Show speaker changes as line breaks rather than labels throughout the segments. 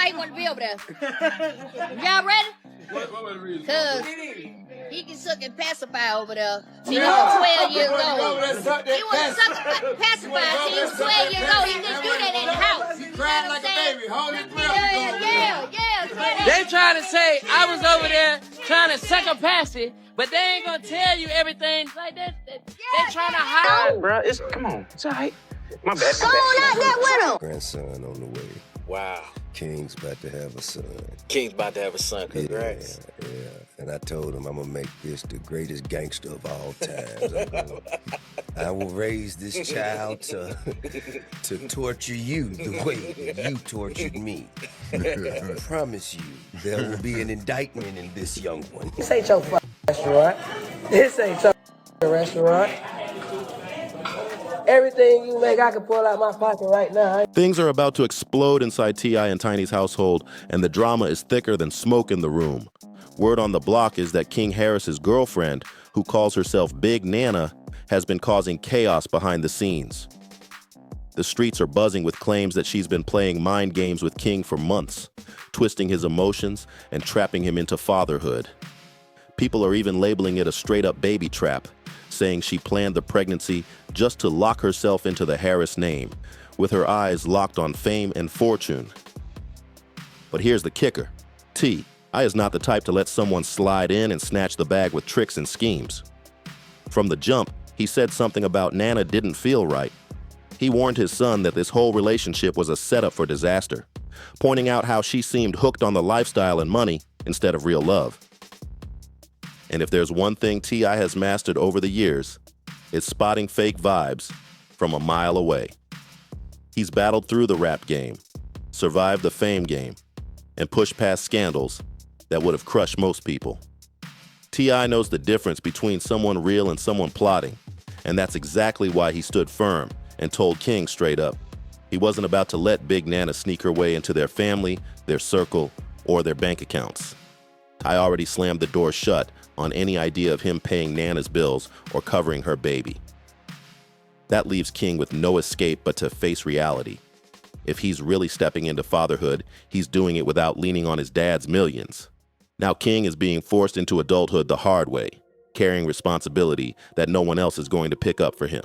why he want to be over there. Y'all ready?
What was the reason?
Cause he can suck and pacify over there. Till he was 12 years old. He was sucking pacify till he was 12 years old. He didn't do that in the house.
He cried like a baby. Hold his breath.
Yeah.
They trying to say I was over there trying to suck a passy, but they ain't gonna tell you everything like that. They trying to hide.
Bro, come on. It's all right. My bad.
Go on out there with him.
Grandson on the way.
Wow.
King's about to have a son.
King's about to have a son. Congrats.
Yeah. And I told him I'm gonna make this the greatest gangster of all times. I will raise this child to torture you the way you tortured me. I promise you, there will be an indictment in this young one.
This ain't your restaurant. This ain't your restaurant. Everything you make, I can pull out my pocket right now.
Things are about to explode inside T.I. and Tiny's household, and the drama is thicker than smoke in the room. Word on the block is that King Harris's girlfriend, who calls herself Big Nana, has been causing chaos behind the scenes. The streets are buzzing with claims that she's been playing mind games with King for months, twisting his emotions and trapping him into fatherhood. People are even labeling it a straight-up baby trap, saying she planned the pregnancy just to lock herself into the Harris name, with her eyes locked on fame and fortune. But here's the kicker. T.I. is not the type to let someone slide in and snatch the bag with tricks and schemes. From the jump, he said something about Nana didn't feel right. He warned his son that this whole relationship was a setup for disaster, pointing out how she seemed hooked on the lifestyle and money instead of real love. And if there's one thing T.I. has mastered over the years, it's spotting fake vibes from a mile away. He's battled through the rap game, survived the fame game, and pushed past scandals that would have crushed most people. T.I. knows the difference between someone real and someone plotting, and that's exactly why he stood firm and told King straight up. He wasn't about to let Big Nana sneak her way into their family, their circle, or their bank accounts. I already slammed the door shut on any idea of him paying Nana's bills or covering her baby. That leaves King with no escape but to face reality. If he's really stepping into fatherhood, he's doing it without leaning on his dad's millions. Now King is being forced into adulthood the hard way, carrying responsibility that no one else is going to pick up for him.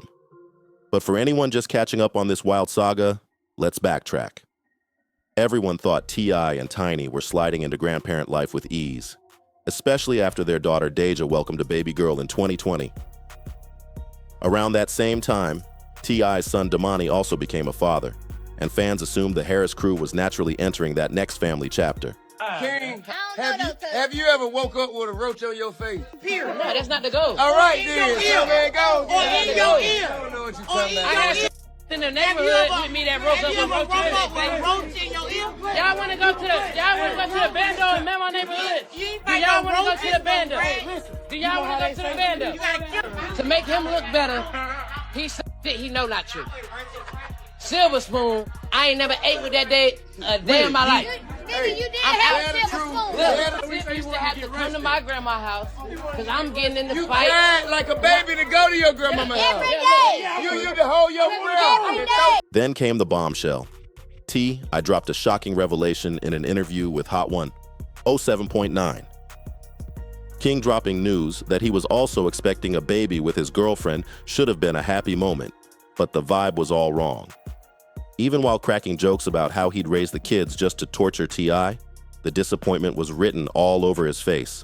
But for anyone just catching up on this wild saga, let's backtrack. Everyone thought T.I. and Tiny were sliding into grandparent life with ease, especially after their daughter Deja welcomed a baby girl in 2020. Around that same time, T.I.'s son Damani also became a father, and fans assumed the Harris crew was naturally entering that next family chapter.
King, have you ever woke up with a roach on your face?
No, that's not the goal.
All right, then. So man, go.
In your ear.
I don't know what you're talking about.
I had some in the neighborhood with me that broke up with roach in your ear. Y'all want to go to the bando in my neighborhood? Do y'all want to go to the bando? Do y'all want to go to the bando? To make him look better, he said he know not true. Silver spoon, I ain't never ate with that day a day in my life.
Nigga, you did have a silver spoon.
Look, I used to have to come to my grandma's house because I'm getting in the
You
fight.
cried like a baby to go to your grandmama's house.
Every day.
You used to hold your breath.
Then came the bombshell. T.I. dropped a shocking revelation in an interview with Hot 1, 07.9. King dropping news that he was also expecting a baby with his girlfriend should have been a happy moment, but the vibe was all wrong. Even while cracking jokes about how he'd raised the kids just to torture T.I., the disappointment was written all over his face.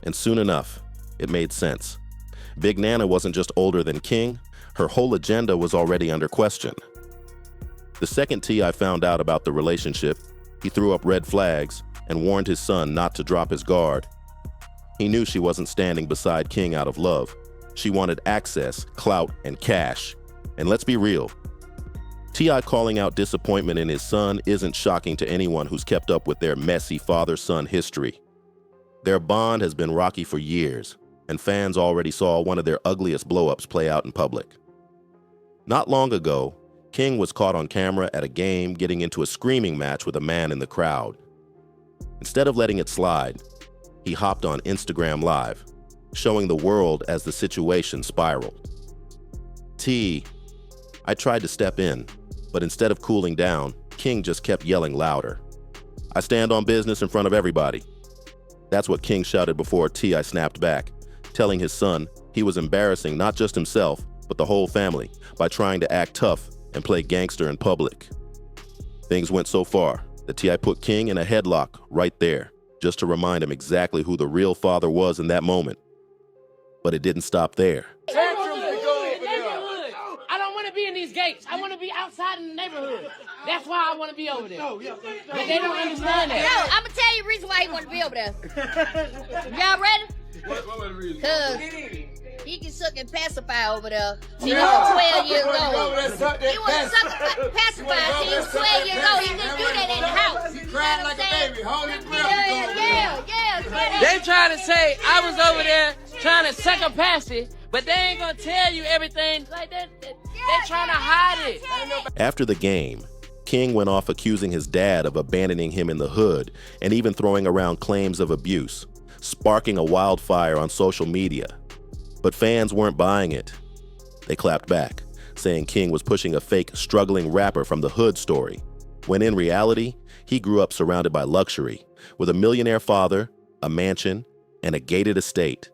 And soon enough, it made sense. Big Nana wasn't just older than King, her whole agenda was already under question. The second T.I. found out about the relationship, he threw up red flags and warned his son not to drop his guard. He knew she wasn't standing beside King out of love. She wanted access, clout, and cash. And let's be real, T.I. calling out disappointment in his son isn't shocking to anyone who's kept up with their messy father-son history. Their bond has been rocky for years, and fans already saw one of their ugliest blow-ups play out in public. Not long ago, King was caught on camera at a game getting into a screaming match with a man in the crowd. Instead of letting it slide, he hopped on Instagram Live, showing the world as the situation spiraled. I tried to step in, but instead of cooling down, King just kept yelling louder. I stand on business in front of everybody. That's what King shouted before T.I. snapped back, telling his son he was embarrassing not just himself, but the whole family by trying to act tough and play gangster in public. Things went so far that T.I. put King in a headlock right there, just to remind him exactly who the real father was in that moment. But it didn't stop there.
I don't want to be in these gates. I want to be outside in the neighborhood. That's why I want to be over there. But they don't understand that.
No, I'm going to tell you the reason why he want to be over there. Y'all ready? Because he can suck and pacify over there. See, he was 12 years old. He was suck and pacify. See, he was 12 years old. He couldn't do that in the house.
He cried like a baby. Hold his breath.
Yeah.
They trying to say I was over there trying to suck a passy, but they ain't going to tell you everything like that. They're trying to hide it.
After the game, King went off accusing his dad of abandoning him in the hood and even throwing around claims of abuse, sparking a wildfire on social media. But fans weren't buying it. They clapped back, saying King was pushing a fake struggling rapper from the hood story, when in reality, he grew up surrounded by luxury, with a millionaire father, a mansion, and a gated estate.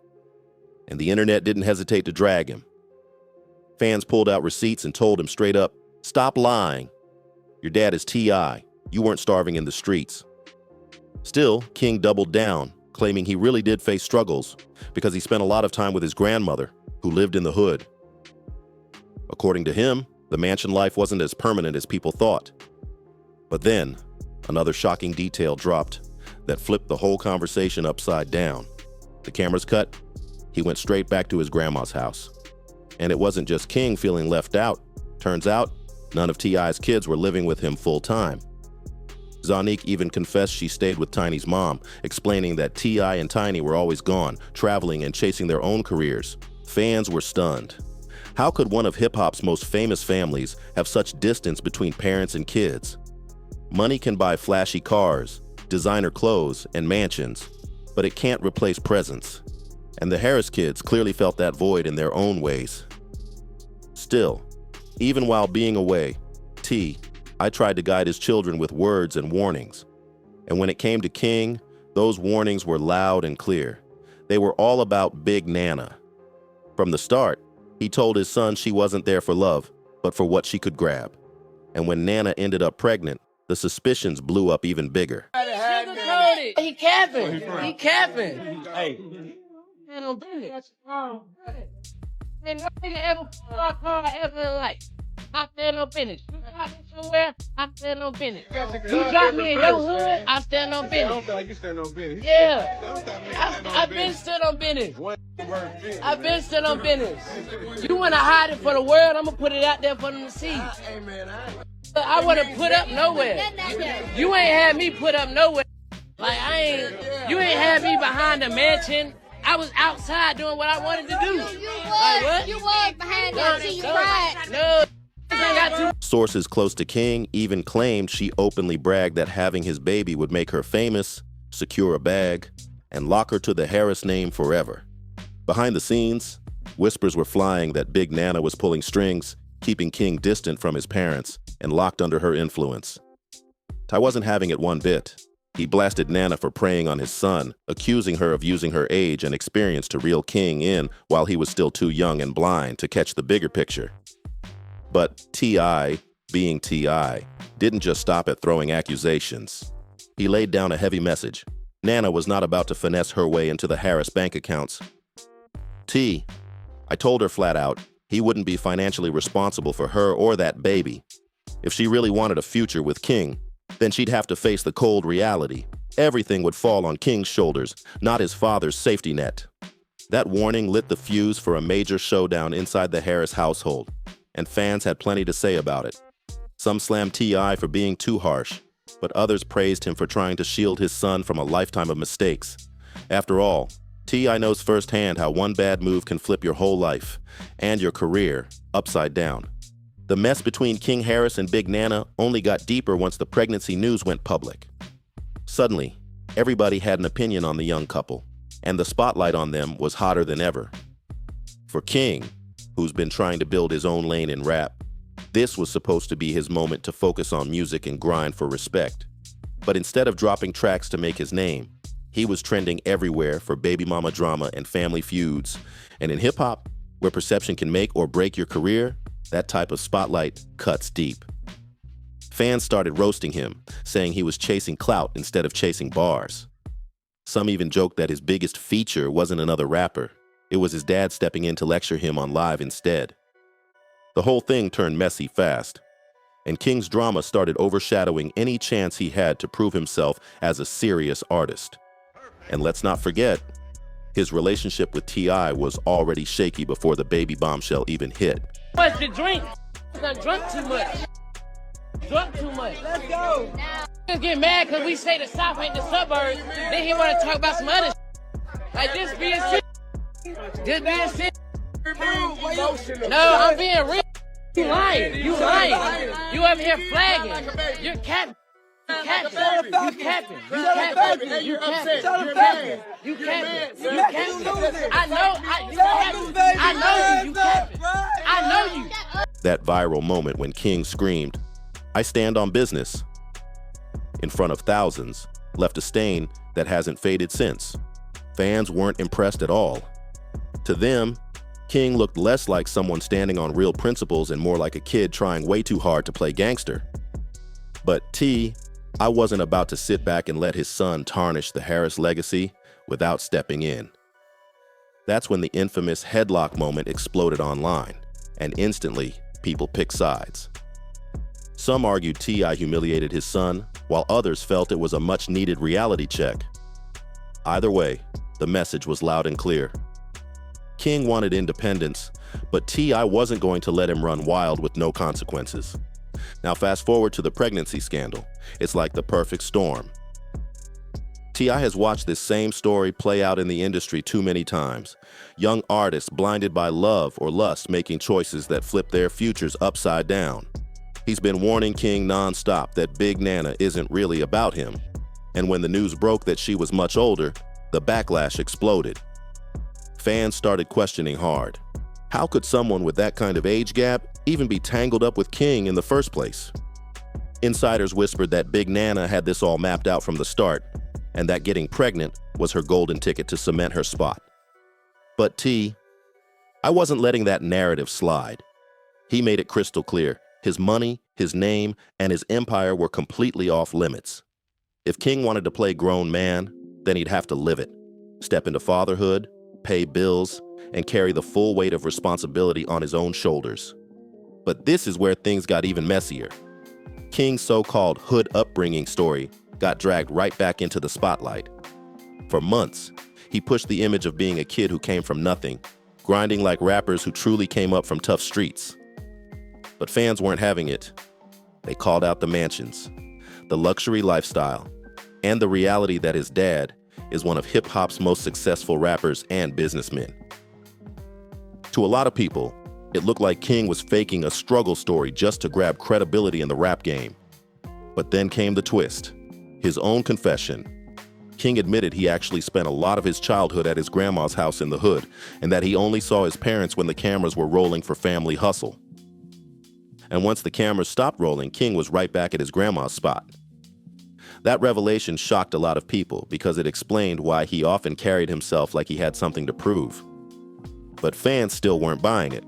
And the internet didn't hesitate to drag him. Fans pulled out receipts and told him straight up, "Stop lying. Your dad is T.I. You weren't starving in the streets." Still, King doubled down, claiming he really did face struggles because he spent a lot of time with his grandmother, who lived in the hood. According to him, the mansion life wasn't as permanent as people thought. But then, another shocking detail dropped that flipped the whole conversation upside down. The cameras cut. He went straight back to his grandma's house. And it wasn't just King feeling left out. Turns out, none of T.I.'s kids were living with him full time. Zonique even confessed she stayed with Tiny's mom, explaining that T.I. and Tiny were always gone, traveling and chasing their own careers. Fans were stunned. How could one of hip-hop's most famous families have such distance between parents and kids? Money can buy flashy cars, designer clothes, and mansions, but it can't replace presence. And the Harris kids clearly felt that void in their own ways. Still, even while being away, I tried to guide his children with words and warnings. And when it came to King, those warnings were loud and clear. They were all about Big Nana. From the start, he told his son she wasn't there for love, but for what she could grab. And when Nana ended up pregnant, the suspicions blew up even bigger.
He capping. He capping.
Hey.
Man, no business. Man, no nigga ever a car ever in life. I stand on business. You got me somewhere, I stand on business. You got me in your hood, I stand on business.
I don't feel like you stand on business.
Yeah. I've been stood on business. I've been stood on business. You want to hide it for the world, I'm going to put it out there for them to see. I want to put up nowhere. You ain't had me put up nowhere. Like, you ain't had me behind a mansion. I was outside doing what I wanted to do.
You was behind that till you cried.
No.
Sources close to King even claimed she openly bragged that having his baby would make her famous, secure a bag, and lock her to the Harris name forever. Behind the scenes, whispers were flying that Big Nana was pulling strings, keeping King distant from his parents and locked under her influence. Ty wasn't having it one bit. He blasted Nana for preying on his son, accusing her of using her age and experience to reel King in while he was still too young and blind to catch the bigger picture. But T.I., being T.I., didn't just stop at throwing accusations. He laid down a heavy message. Nana was not about to finesse her way into the Harris bank accounts. I told her flat out, he wouldn't be financially responsible for her or that baby. If she really wanted a future with King, then she'd have to face the cold reality. Everything would fall on King's shoulders, not his father's safety net. That warning lit the fuse for a major showdown inside the Harris household, and fans had plenty to say about it. Some slammed T.I. for being too harsh, but others praised him for trying to shield his son from a lifetime of mistakes. After all, T.I. knows firsthand how one bad move can flip your whole life and your career upside down. The mess between King Harris and Big Nana only got deeper once the pregnancy news went public. Suddenly, everybody had an opinion on the young couple, and the spotlight on them was hotter than ever. For King, who's been trying to build his own lane in rap, this was supposed to be his moment to focus on music and grind for respect. But instead of dropping tracks to make his name, he was trending everywhere for baby mama drama and family feuds. And in hip-hop, where perception can make or break your career, that type of spotlight cuts deep. Fans started roasting him, saying he was chasing clout instead of chasing bars. Some even joked that his biggest feature wasn't another rapper. It was his dad stepping in to lecture him on live instead. The whole thing turned messy fast, and King's drama started overshadowing any chance he had to prove himself as a serious artist. And let's not forget, his relationship with T.I. was already shaky before the baby bombshell even hit.
What's the drink? Done drunk too much. Drunk too much. Let's go. Niggas get mad because we say the South ain't the suburbs. Then he want to talk about some other shit. Like this being shit. This being shit. No, I'm being real. You lying. You lying. You up here flagging. You're capping. You capping. You capping. You capping. You capping. You capping. You capping. I know you. You capping. I know you.
That viral moment when King screamed, "I stand on business," in front of thousands, left a stain that hasn't faded since. Fans weren't impressed at all. To them, King looked less like someone standing on real principles and more like a kid trying way too hard to play gangster. But I wasn't about to sit back and let his son tarnish the Harris legacy without stepping in. That's when the infamous headlock moment exploded online, and instantly, people picked sides. Some argued T.I. humiliated his son, while others felt it was a much-needed reality check. Either way, the message was loud and clear. King wanted independence, but T.I. wasn't going to let him run wild with no consequences. Now fast forward to the pregnancy scandal. It's like the perfect storm. T.I. has watched this same story play out in the industry too many times. Young artists blinded by love or lust making choices that flip their futures upside down. He's been warning King nonstop that Big Nana isn't really about him. And when the news broke that she was much older, the backlash exploded. Fans started questioning hard. How could someone with that kind of age gap even be tangled up with King in the first place? Insiders whispered that Big Nana had this all mapped out from the start, and that getting pregnant was her golden ticket to cement her spot. But I wasn't letting that narrative slide. He made it crystal clear. His money, his name, and his empire were completely off limits. If King wanted to play grown man, then he'd have to live it, step into fatherhood, pay bills, and carry the full weight of responsibility on his own shoulders. But this is where things got even messier. King's so-called hood upbringing story got dragged right back into the spotlight. For months, he pushed the image of being a kid who came from nothing, grinding like rappers who truly came up from tough streets. But fans weren't having it. They called out the mansions, the luxury lifestyle, and the reality that his dad is one of hip-hop's most successful rappers and businessmen. To a lot of people, it looked like King was faking a struggle story just to grab credibility in the rap game. But then came the twist, his own confession. King admitted he actually spent a lot of his childhood at his grandma's house in the hood, and that he only saw his parents when the cameras were rolling for family hustle. And once the cameras stopped rolling, King was right back at his grandma's spot. That revelation shocked a lot of people because it explained why he often carried himself like he had something to prove. But fans still weren't buying it.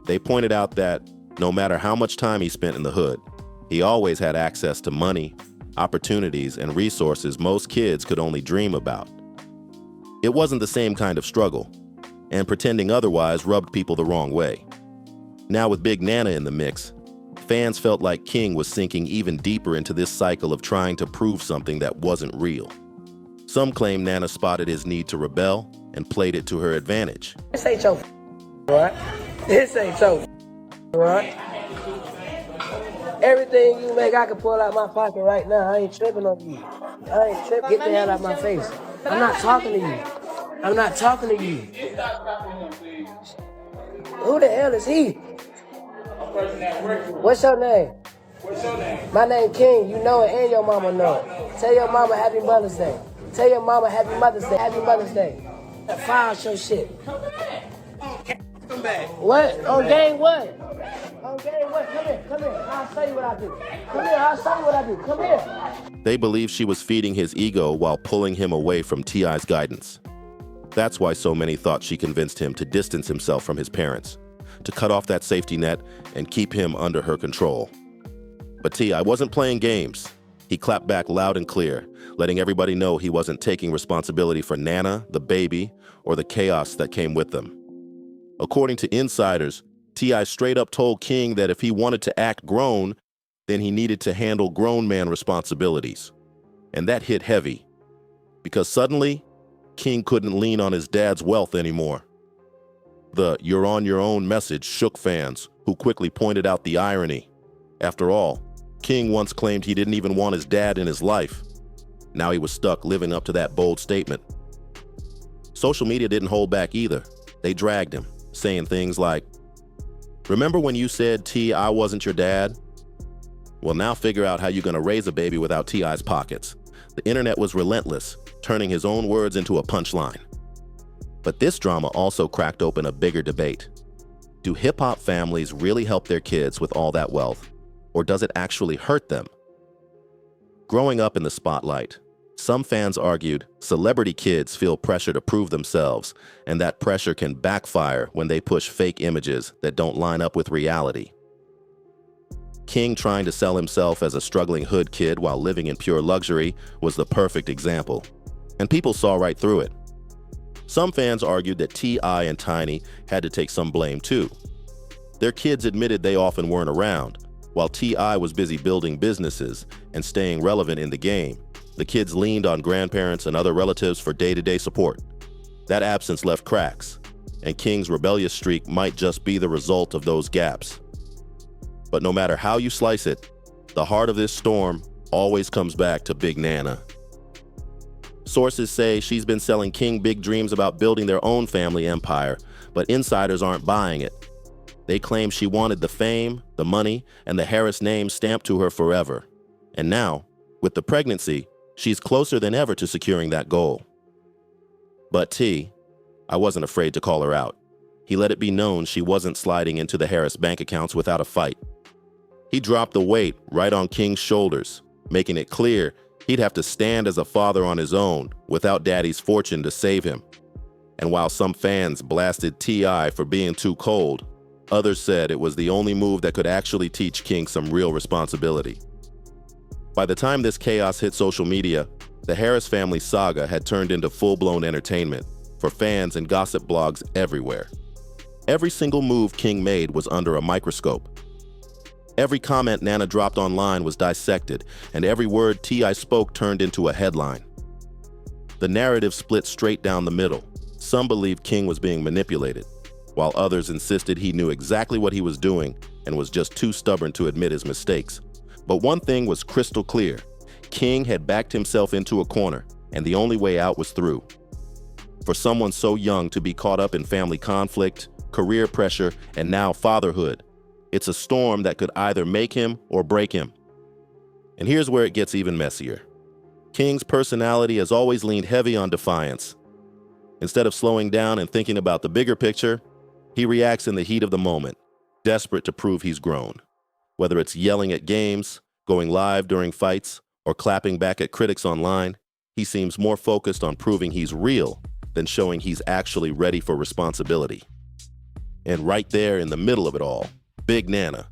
They pointed out that no matter how much time he spent in the hood, he always had access to money, opportunities, and resources most kids could only dream about. It wasn't the same kind of struggle, and pretending otherwise rubbed people the wrong way. Now with Big Nana in the mix, fans felt like King was sinking even deeper into this cycle of trying to prove something that wasn't real. Some claim Nana spotted his need to rebel and played it to her advantage.
This ain't your right? This ain't your right? Everything you make, I can pull out my pocket right now. I ain't tripping on you. I ain't tripping. Get the hell out of my face. I'm not talking to you. I'm not talking to you. Who the hell is he? What's your name?
What's your name?
My name King. You know it and your mama know it. Tell your mama Happy Mother's Day. Tell your mama Happy Mother's Day. Happy Mother's Day. File your shit.
Come back.
What? On game what? Okay, what? Come here. I'll show you what I do. Come here, I'll show you what I do. Come here.
They believe she was feeding his ego while pulling him away from T.I.'s guidance. That's why so many thought she convinced him to distance himself from his parents, to cut off that safety net and keep him under her control. But T.I. wasn't playing games. He clapped back loud and clear, letting everybody know he wasn't taking responsibility for Nana, the baby, or the chaos that came with them. According to insiders, T.I. straight up told King that if he wanted to act grown, then he needed to handle grown man responsibilities. And that hit heavy, because suddenly, King couldn't lean on his dad's wealth anymore. The "you're on your own" message shook fans, who quickly pointed out the irony. After all, King once claimed he didn't even want his dad in his life. Now he was stuck living up to that bold statement. Social media didn't hold back either. They dragged him, saying things like, "Remember when you said, T, I wasn't your dad? Well, now figure out how you're gonna raise a baby without T.I.'s pockets." The internet was relentless, turning his own words into a punchline. But this drama also cracked open a bigger debate. Do hip-hop families really help their kids with all that wealth, or does it actually hurt them? Growing up in the spotlight, some fans argued celebrity kids feel pressure to prove themselves, and that pressure can backfire when they push fake images that don't line up with reality. King trying to sell himself as a struggling hood kid while living in pure luxury was the perfect example, and people saw right through it. Some fans argued that T.I. and Tiny had to take some blame too. Their kids admitted they often weren't around. While T.I. was busy building businesses and staying relevant in the game, the kids leaned on grandparents and other relatives for day-to-day support. That absence left cracks, and King's rebellious streak might just be the result of those gaps. But no matter how you slice it, the heart of this storm always comes back to Big Nana. Sources say she's been selling King big dreams about building their own family empire, but insiders aren't buying it. They claim she wanted the fame, the money, and the Harris name stamped to her forever. And now, with the pregnancy, she's closer than ever to securing that goal. But T, I wasn't afraid to call her out. He let it be known she wasn't sliding into the Harris bank accounts without a fight. He dropped the weight right on King's shoulders, making it clear he'd have to stand as a father on his own without Daddy's fortune to save him. And while some fans blasted T.I. for being too cold, others said it was the only move that could actually teach King some real responsibility. By the time this chaos hit social media, the Harris family saga had turned into full-blown entertainment for fans and gossip blogs everywhere. Every single move King made was under a microscope. Every comment Nana dropped online was dissected, and every word T.I. spoke turned into a headline. The narrative split straight down the middle. Some believed King was being manipulated, while others insisted he knew exactly what he was doing and was just too stubborn to admit his mistakes. But one thing was crystal clear. King had backed himself into a corner, and the only way out was through. For someone so young to be caught up in family conflict, career pressure, and now fatherhood, it's a storm that could either make him or break him. And here's where it gets even messier. King's personality has always leaned heavy on defiance. Instead of slowing down and thinking about the bigger picture, he reacts in the heat of the moment, desperate to prove he's grown. Whether it's yelling at games, going live during fights, or clapping back at critics online, he seems more focused on proving he's real than showing he's actually ready for responsibility. And right there in the middle of it all, Big Nana.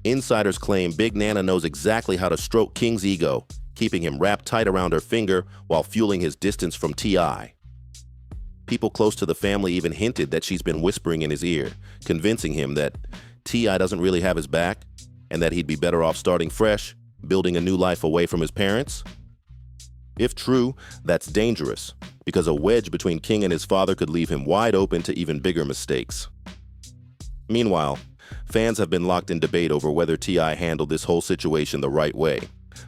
Insiders claim Big Nana knows exactly how to stroke King's ego, keeping him wrapped tight around her finger while fueling his distance from T.I. People close to the family even hinted that she's been whispering in his ear, convincing him that T.I. doesn't really have his back and that he'd be better off starting fresh, building a new life away from his parents. If true, that's dangerous, because a wedge between King and his father could leave him wide open to even bigger mistakes. Meanwhile, fans have been locked in debate over whether T.I. handled this whole situation the right way.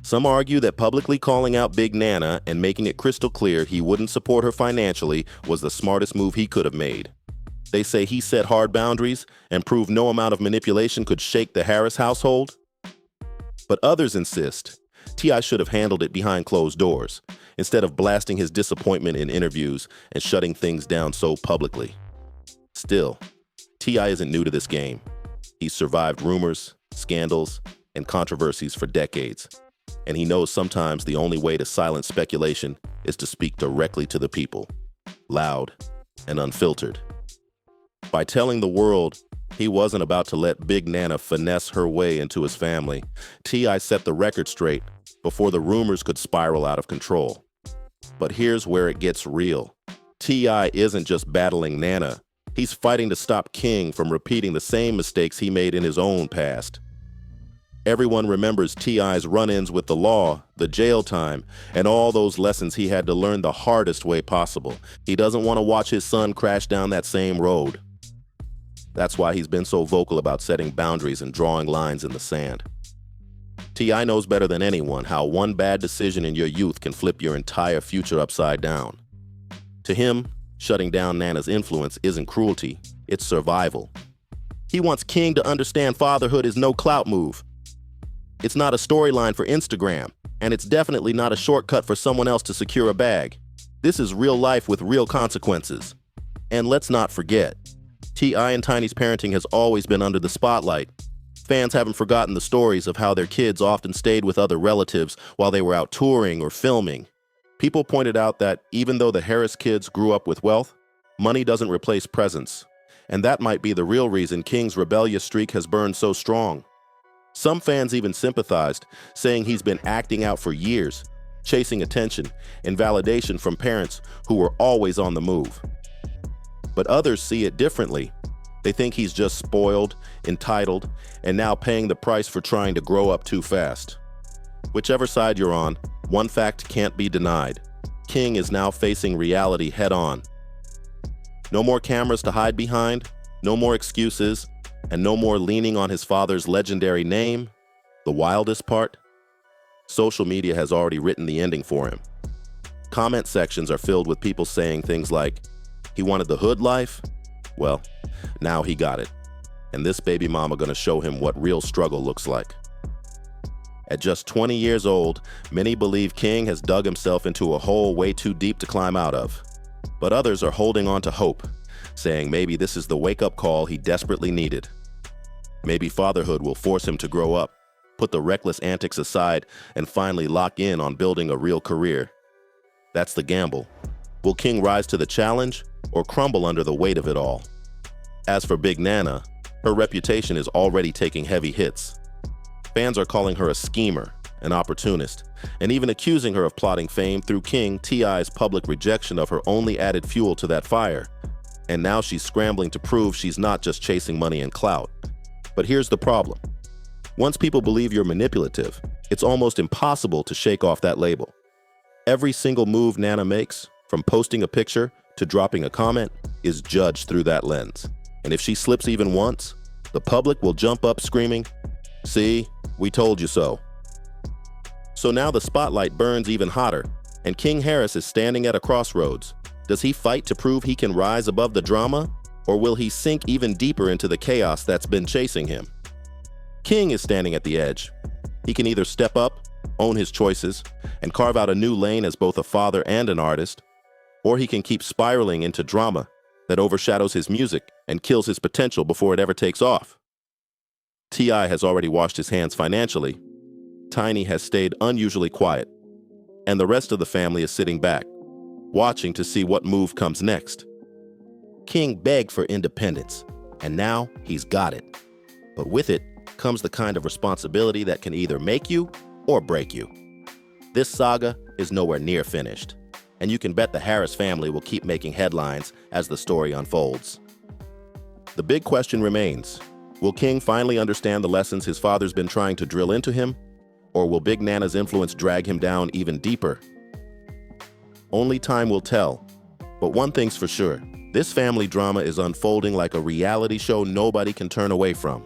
Some argue that publicly calling out Big Nana and making it crystal clear he wouldn't support her financially was the smartest move he could have made. They say he set hard boundaries and proved no amount of manipulation could shake the Harris household. But others insist T.I. should have handled it behind closed doors, instead of blasting his disappointment in interviews and shutting things down so publicly. Still, T.I. isn't new to this game. He's survived rumors, scandals, and controversies for decades. And he knows sometimes the only way to silence speculation is to speak directly to the people, loud and unfiltered. By telling the world he wasn't about to let Big Nana finesse her way into his family, T.I. set the record straight before the rumors could spiral out of control. But here's where it gets real. T.I. isn't just battling Nana. He's fighting to stop King from repeating the same mistakes he made in his own past. Everyone remembers T.I.'s run-ins with the law, the jail time, and all those lessons he had to learn the hardest way possible. He doesn't want to watch his son crash down that same road. That's why he's been so vocal about setting boundaries and drawing lines in the sand. T.I. knows better than anyone how one bad decision in your youth can flip your entire future upside down. To him, shutting down Nana's influence isn't cruelty, it's survival. He wants King to understand fatherhood is no clout move. It's not a storyline for Instagram, and it's definitely not a shortcut for someone else to secure a bag. This is real life with real consequences. And let's not forget, T.I. and Tiny's parenting has always been under the spotlight. Fans haven't forgotten the stories of how their kids often stayed with other relatives while they were out touring or filming. People pointed out that even though the Harris kids grew up with wealth, money doesn't replace presence. And that might be the real reason King's rebellious streak has burned so strong. Some fans even sympathized, saying he's been acting out for years, chasing attention and validation from parents who were always on the move. But others see it differently. They think he's just spoiled, entitled, and now paying the price for trying to grow up too fast. Whichever side you're on, one fact can't be denied. King is now facing reality head-on. No more cameras to hide behind, no more excuses, and no more leaning on his father's legendary name. The wildest part? Social media has already written the ending for him. Comment sections are filled with people saying things like, he wanted the hood life? Well, now he got it. And this baby mama gonna show him what real struggle looks like. At just 20 years old, many believe King has dug himself into a hole way too deep to climb out of. But others are holding on to hope, saying maybe this is the wake-up call he desperately needed. Maybe fatherhood will force him to grow up, put the reckless antics aside, and finally lock in on building a real career. That's the gamble. Will King rise to the challenge or crumble under the weight of it all? As for Big Nana, her reputation is already taking heavy hits. Fans are calling her a schemer, an opportunist, and even accusing her of plotting fame through King T.I.'s public rejection of her only added fuel to that fire. And now she's scrambling to prove she's not just chasing money and clout. But here's the problem. Once people believe you're manipulative, it's almost impossible to shake off that label. Every single move Nana makes, from posting a picture to dropping a comment, is judged through that lens. And if she slips even once, the public will jump up screaming, "See, we told you so." So now the spotlight burns even hotter, and King Harris is standing at a crossroads. Does he fight to prove he can rise above the drama, or will he sink even deeper into the chaos that's been chasing him? King is standing at the edge. He can either step up, own his choices, and carve out a new lane as both a father and an artist, or he can keep spiraling into drama that overshadows his music and kills his potential before it ever takes off. T.I. has already washed his hands financially. Tiny has stayed unusually quiet, and the rest of the family is sitting back, watching to see what move comes next. King begged for independence, and now he's got it. But with it comes the kind of responsibility that can either make you or break you. This saga is nowhere near finished, and you can bet the Harris family will keep making headlines as the story unfolds. The big question remains, will King finally understand the lessons his father's been trying to drill into him, or will Big Nana's influence drag him down even deeper? Only time will tell, but one thing's for sure, this family drama is unfolding like a reality show nobody can turn away from.